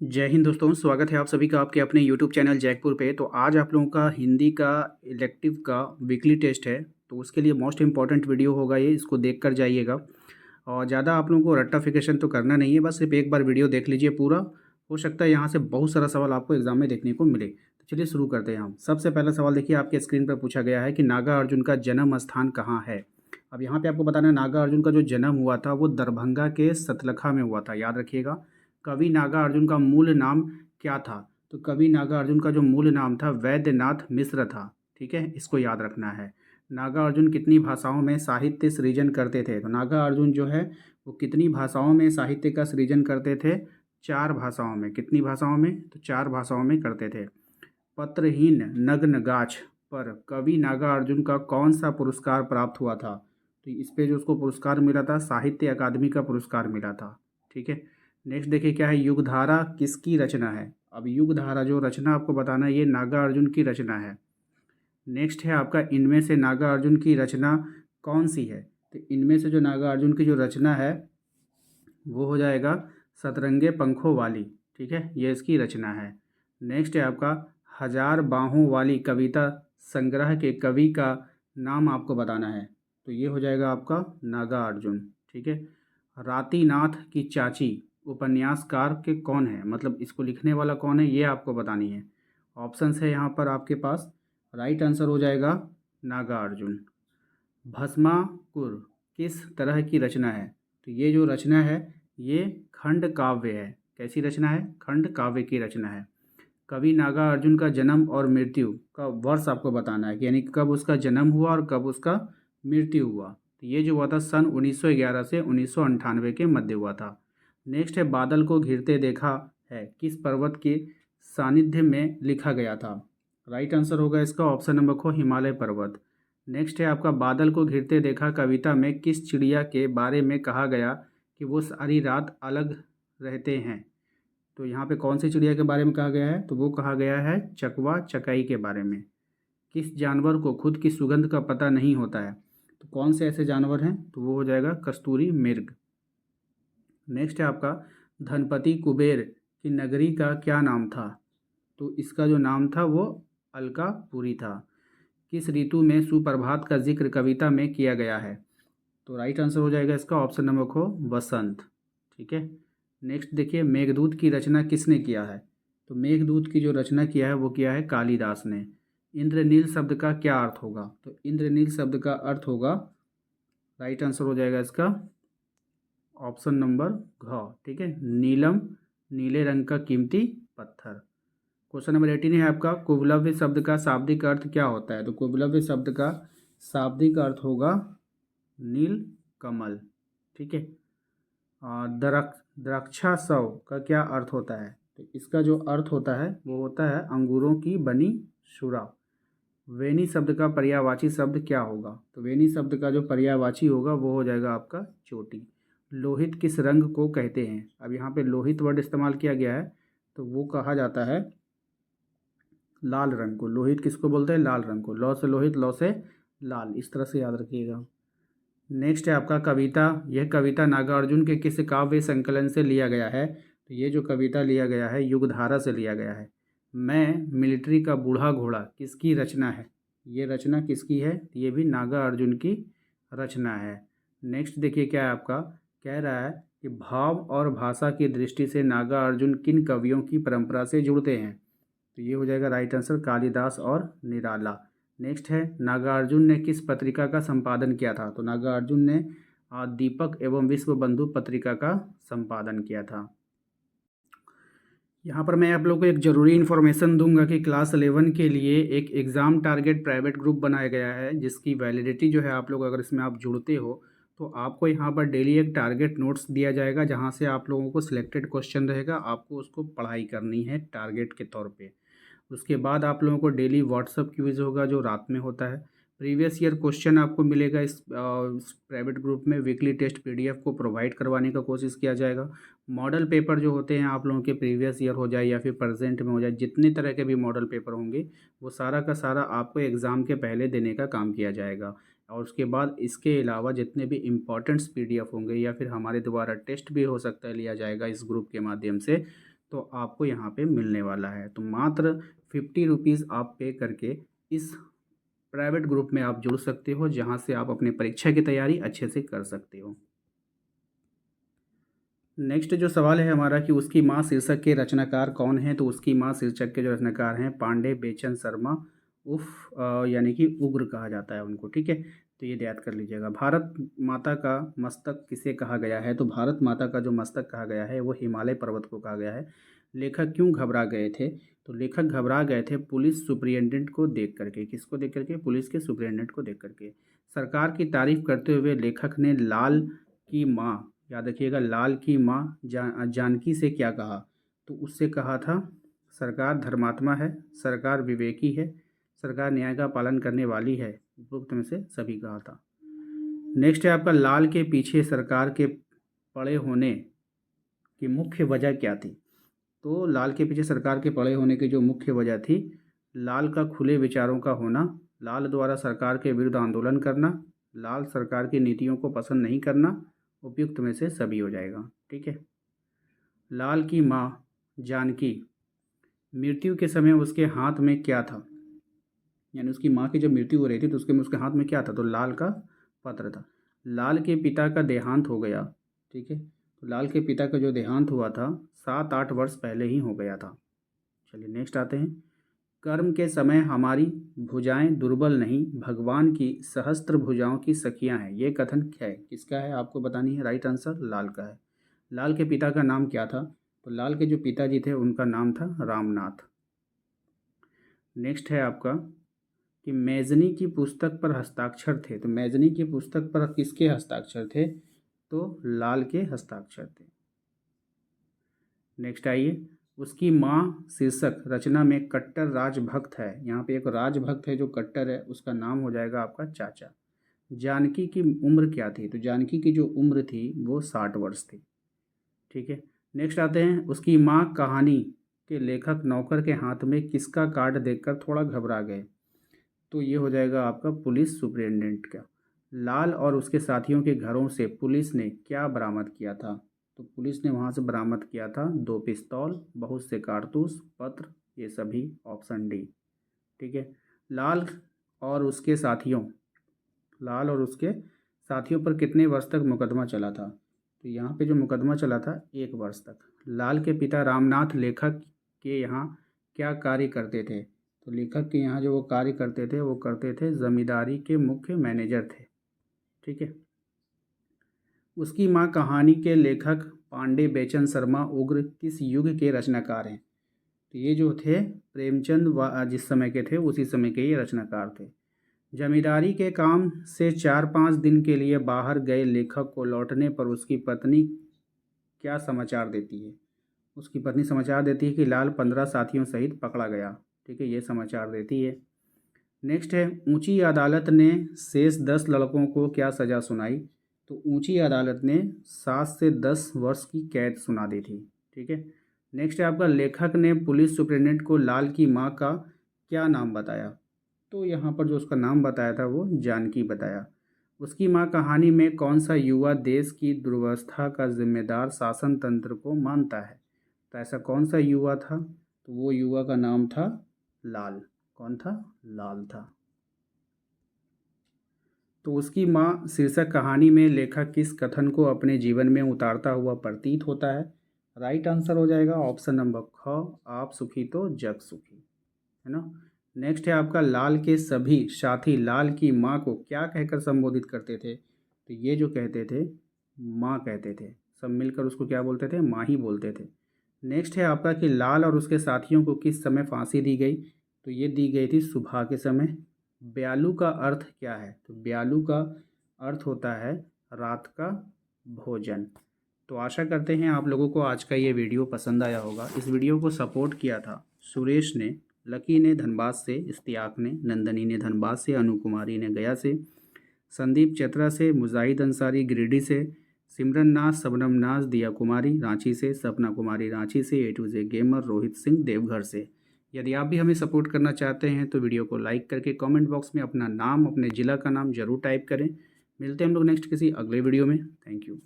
जय हिंद दोस्तों, स्वागत है आप सभी का आपके अपने यूट्यूब चैनल जैकपुर पे। तो आज आप लोगों का हिंदी का इलेक्टिव का वीकली टेस्ट है, तो उसके लिए मोस्ट इम्पॉर्टेंट वीडियो होगा ये, इसको देख कर जाइएगा। और ज़्यादा आप लोगों को रट्टाफिकेशन तो करना नहीं है, बस सिर्फ एक बार वीडियो देख लीजिए पूरा। हो सकता है यहाँ से बहुत सारा सवाल आपको एग्जाम में देखने को मिले। तो चलिए शुरू करते हैं हम। सबसे पहला सवाल देखिए, आपके स्क्रीन पर पूछा गया है कि नागा अर्जुन का जन्म स्थान कहाँ है। अब यहाँ पे आपको बताना है, नागा अर्जुन का जो जन्म हुआ था वो दरभंगा के सतलखा में हुआ था, याद रखिएगा। कवि नागा अर्जुन का मूल नाम क्या था। तो कवि नागा अर्जुन का जो मूल नाम था वैद्यनाथ मिश्र था। ठीक है, इसको याद रखना है। नागा अर्जुन कितनी भाषाओं में साहित्य सृजन करते थे। तो नागा अर्जुन जो है वो कितनी भाषाओं में साहित्य का सृजन करते थे। 4 भाषाओं में। कितनी भाषाओं में, तो 4 भाषाओं में करते थे। पत्रहीन नग्न गाछ पर कवि नागा अर्जुन का कौन सा पुरस्कार प्राप्त हुआ था। तो इस पे जो उसको पुरस्कार मिला था, साहित्य अकादमी का पुरस्कार मिला था। ठीक है। नेक्स्ट देखिए क्या है, युगधारा किसकी रचना है। अब युगधारा जो रचना आपको बताना है, ये नागा अर्जुन की रचना है। नेक्स्ट है आपका, इनमें से नागा अर्जुन की रचना कौन सी है। तो इनमें से जो नागा अर्जुन की जो रचना है वो हो जाएगा सतरंगे पंखों वाली। ठीक है, ये इसकी रचना है। नेक्स्ट है आपका, हजार बाहों वाली कविता संग्रह के कवि का नाम आपको बताना है। तो ये हो जाएगा आपका नागा अर्जुन। ठीक है। रातीनाथ की चाची उपन्यासकार के कौन है, मतलब इसको लिखने वाला कौन है, ये आपको बतानी है। ऑप्शंस है यहाँ पर आपके पास। राइट आंसर हो जाएगा नागा अर्जुन। भस्माकुर किस तरह की रचना है। तो ये जो रचना है ये खंड काव्य है। कैसी रचना है, खंड काव्य की रचना है। कवि नागा अर्जुन का जन्म और मृत्यु का वर्ष आपको बताना है कि यानी कब उसका जन्म हुआ और कब उसका मृत्यु हुआ। तो ये जो हुआ था सन 1911 से 1998 के मध्य हुआ था। नेक्स्ट है, बादल को घिरते देखा है किस पर्वत के सानिध्य में लिखा गया था। राइट आंसर होगा इसका ऑप्शन नंबर को, हिमालय पर्वत। नेक्स्ट है आपका, बादल को घिरते देखा कविता में किस चिड़िया के बारे में कहा गया कि वो सारी रात अलग रहते हैं। तो यहाँ पे कौन सी चिड़िया के बारे में कहा गया है, तो वो कहा गया है चकवा चकाई के बारे में। किस जानवर को खुद की सुगंध का पता नहीं होता है। तो कौन से ऐसे जानवर हैं, तो वो हो जाएगा कस्तूरी मृग। नेक्स्ट है आपका, धनपति कुबेर की नगरी का क्या नाम था। तो इसका जो नाम था वो अलकापुरी था। किस ऋतु में सुप्रभात का जिक्र कविता में किया गया है। तो राइट आंसर हो जाएगा इसका ऑप्शन नंबर को, वसंत। ठीक है। नेक्स्ट देखिए, मेघदूत की रचना किसने किया है। तो मेघदूत की जो रचना किया है वो किया है कालिदास ने। इंद्रनील शब्द का क्या अर्थ होगा। तो इंद्रनील शब्द का अर्थ होगा, राइट आंसर हो जाएगा इसका ऑप्शन नंबर घ। ठीक है, नीलम, नीले रंग का कीमती पत्थर। क्वेश्चन नंबर 18 है आपका, कुबलव्य शब्द का शाब्दिक अर्थ क्या होता है। तो कुबलव्य शब्द का शाब्दिक अर्थ होगा नील कमल। ठीक है। द्राक्षासव का क्या अर्थ होता है। तो इसका जो अर्थ होता है वो होता है अंगूरों की बनी शुरा। वेनी शब्द का पर्यायवाची शब्द क्या होगा। तो वेनी शब्द का जो पर्यायवाची होगा वो हो जाएगा आपका चोटी। लोहित किस रंग को कहते हैं। अब यहाँ पे लोहित वर्ड इस्तेमाल किया गया है, तो वो कहा जाता है लाल रंग को। लोहित किसको बोलते हैं, लाल रंग को। लौ से लोहित, लौ से लाल, इस तरह से याद रखिएगा। नेक्स्ट है आपका, कविता, यह कविता नागार्जुन के किस काव्य संकलन से लिया गया है। तो ये जो कविता लिया गया है युगधारा से लिया गया है। मैं मिलिट्री का बूढ़ा घोड़ा किसकी रचना है। ये रचना किसकी है, ये भी नागार्जुन की रचना है। नेक्स्ट देखिए क्या है आपका, कह रहा है कि भाव और भाषा की दृष्टि से नागार्जुन किन कवियों की परंपरा से जुड़ते हैं। तो ये हो जाएगा राइट आंसर, कालिदास और निराला। नेक्स्ट है, नागार्जुन ने किस पत्रिका का संपादन किया था। तो नागार्जुन ने दीपक एवं विश्व बंधु पत्रिका का संपादन किया था। यहाँ पर मैं आप लोगों को एक ज़रूरी इन्फॉर्मेशन दूंगा कि क्लास 11 के लिए एक एग्ज़ाम टारगेट प्राइवेट ग्रुप बनाया गया है, जिसकी वैलिडिटी जो है, आप लोग अगर इसमें आप जुड़ते हो तो आपको यहाँ पर डेली एक टारगेट नोट्स दिया जाएगा, जहाँ से आप लोगों को सिलेक्टेड क्वेश्चन रहेगा, आपको उसको पढ़ाई करनी है टारगेट के तौर पे। उसके बाद आप लोगों को डेली व्हाट्सअप क्विज होगा जो रात में होता है। प्रीवियस ईयर क्वेश्चन आपको मिलेगा इस प्राइवेट ग्रुप में। वीकली टेस्ट पीडीएफ को प्रोवाइड करवाने का कोशिश किया जाएगा। मॉडल पेपर जो होते हैं आप लोगों के, प्रीवियस ईयर हो जाए या फिर प्रेजेंट में हो जाए, जितने तरह के भी मॉडल पेपर होंगे वो सारा का सारा आपको एग्ज़ाम के पहले देने का काम किया जाएगा। और उसके बाद इसके अलावा जितने भी इम्पॉर्टेंट्स पीडीएफ होंगे या फिर हमारे द्वारा टेस्ट भी हो सकता है लिया जाएगा इस ग्रुप के माध्यम से, तो आपको यहाँ पे मिलने वाला है। तो मात्र 50 रुपीज़ आप पे करके इस प्राइवेट ग्रुप में आप जुड़ सकते हो, जहाँ से आप अपनी परीक्षा की तैयारी अच्छे से कर सकते हो। नेक्स्ट जो सवाल है हमारा कि उसकी माँ शीर्षक के रचनाकार कौन हैं, तो उसकी माँ शीर्षक के जो रचनाकार हैं पांडे बेचन शर्मा यानी कि उग्र कहा जाता है उनको, ठीक है। तो ये याद कर लीजिएगा। भारत माता का मस्तक किसे कहा गया है, तो भारत माता का जो मस्तक कहा गया है वो हिमालय पर्वत को कहा गया है। लेखक क्यों घबरा गए थे, तो लेखक घबरा गए थे पुलिस सुप्रिटेंडेंट को देख करके। किसको देख करके, पुलिस के सुप्रिटेंडेंट को देख करके। सरकार की तारीफ करते हुए लेखक ने लाल की माँ, याद रखिएगा, लाल की माँ जानकी से क्या कहा, तो उससे कहा था सरकार धर्मात्मा है, सरकार विवेकी है, सरकार न्याय का पालन करने वाली है, उपरोक्त में से सभी कहा था। नेक्स्ट है आपका लाल के पीछे सरकार के पड़े होने की मुख्य वजह क्या थी, तो लाल के पीछे सरकार के पड़े होने की जो मुख्य वजह थी, लाल का खुले विचारों का होना, लाल द्वारा सरकार के विरुद्ध आंदोलन करना, लाल सरकार की नीतियों को पसंद नहीं करना, उपयुक्त में से सभी हो जाएगा, ठीक है। लाल की माँ जानकी, मृत्यु के समय उसके हाथ में क्या था, यानी उसकी माँ की जब मृत्यु हो रही थी तो उसके हाथ में क्या था, तो लाल का पत्र था। लाल के पिता का देहांत हो गया, ठीक है। तो लाल के पिता का जो देहांत हुआ था 7-8 वर्ष पहले ही हो गया था। चलिए नेक्स्ट आते हैं। कर्म के समय हमारी भुजाएं दुर्बल नहीं, भगवान की सहस्त्र भुजाओं की सखियां हैं, ये कथन क्या है, किसका है, आपको बतानी है। राइट आंसर लाल का है। लाल के पिता का नाम क्या था, तो लाल के जो पिताजी थे उनका नाम था रामनाथ। नेक्स्ट है आपका कि मैजनी की पुस्तक पर हस्ताक्षर थे, तो मैजनी की पुस्तक पर किसके हस्ताक्षर थे, तो लाल के हस्ताक्षर थे। नेक्स्ट आइए, उसकी माँ शीर्षक रचना में कट्टर राजभक्त है, यहाँ पे एक राजभक्त है जो कट्टर है, उसका नाम हो जाएगा आपका चाचा। जानकी की उम्र क्या थी, तो जानकी की जो उम्र थी वो 60 वर्ष थी, ठीक है। नेक्स्ट आते हैं, उसकी माँ कहानी के लेखक नौकर के हाथ में किसका कार्ड देखकर थोड़ा घबरा गए, तो ये हो जाएगा आपका पुलिस सुप्रिटेंडेंट का। लाल और उसके साथियों के घरों से पुलिस ने क्या बरामद किया था, तो पुलिस ने वहाँ से बरामद किया था 2 पिस्तौल, बहुत से कारतूस, पत्र, ये सभी, ऑप्शन डी, ठीक है। लाल और उसके साथियों लाल और उसके साथियों पर कितने वर्ष तक मुकदमा चला था, तो यहाँ पे जो मुकदमा चला था 1 वर्ष तक। लाल के पिता रामनाथ लेखक के यहाँ क्या कार्य करते थे, तो लेखक के यहाँ जो वो कार्य करते थे वो करते थे जमींदारी के मुख्य मैनेजर थे, ठीक है। उसकी माँ कहानी के लेखक पांडे बेचन शर्मा उग्र किस युग के रचनाकार हैं, तो ये जो थे प्रेमचंद जिस समय के थे उसी समय के ये रचनाकार थे। जमींदारी के काम से 4-5 दिन के लिए बाहर गए लेखक को लौटने पर उसकी पत्नी क्या समाचार देती है, उसकी पत्नी समाचार देती है कि लाल 15 साथियों सहित पकड़ा गया, ठीक है, ये समाचार देती है। नेक्स्ट है, ऊंची अदालत ने शेष 10 लड़कों को क्या सज़ा सुनाई, तो ऊंची अदालत ने 7 से 10 वर्ष की कैद सुना दी थी, ठीक है। नेक्स्ट है आपका, लेखक ने पुलिस सुप्रिटेंडेंट को लाल की माँ का क्या नाम बताया, तो यहाँ पर जो उसका नाम बताया था वो जानकी बताया। उसकी माँ कहानी में कौन सा युवा देश की दुर्व्यवस्था का जिम्मेदार शासन तंत्र को मानता है, तो ऐसा कौन सा युवा था, तो वो युवा का नाम था लाल। कौन था, लाल था। तो उसकी माँ शीर्षक कहानी में लेखक किस कथन को अपने जीवन में उतारता हुआ प्रतीत होता है, राइट आंसर हो जाएगा ऑप्शन नंबर ख, आप सुखी तो जग सुखी, है ना। नेक्स्ट है आपका, लाल के सभी साथी लाल की माँ को क्या कहकर संबोधित करते थे, तो ये जो कहते थे माँ कहते थे, सब मिलकर उसको क्या बोलते थे, माँ ही बोलते थे। नेक्स्ट है आपका कि लाल और उसके साथियों को किस समय फांसी दी गई, तो ये दी गई थी सुबह के समय। ब्यालू का अर्थ क्या है, तो ब्यालू का अर्थ होता है रात का भोजन। तो आशा करते हैं आप लोगों को आज का ये वीडियो पसंद आया होगा। इस वीडियो को सपोर्ट किया था सुरेश ने, लकी ने धनबाद से, इश्तियाक ने, नंदनी ने धनबाद से, अनु कुमारी ने गया से, संदीप चतरा से, मुजाहिद अंसारी गिरिडीह से, सिमरन नाज, शबनम नाज, दिया कुमारी रांची से, सपना कुमारी रांची से, A to J gamer Rohit Singh Deoghar से। यदि आप भी हमें सपोर्ट करना चाहते हैं तो वीडियो को लाइक करके कमेंट बॉक्स में अपना नाम, अपने ज़िला का नाम ज़रूर टाइप करें। मिलते हैं हम लोग नेक्स्ट किसी अगले वीडियो में। Thank you.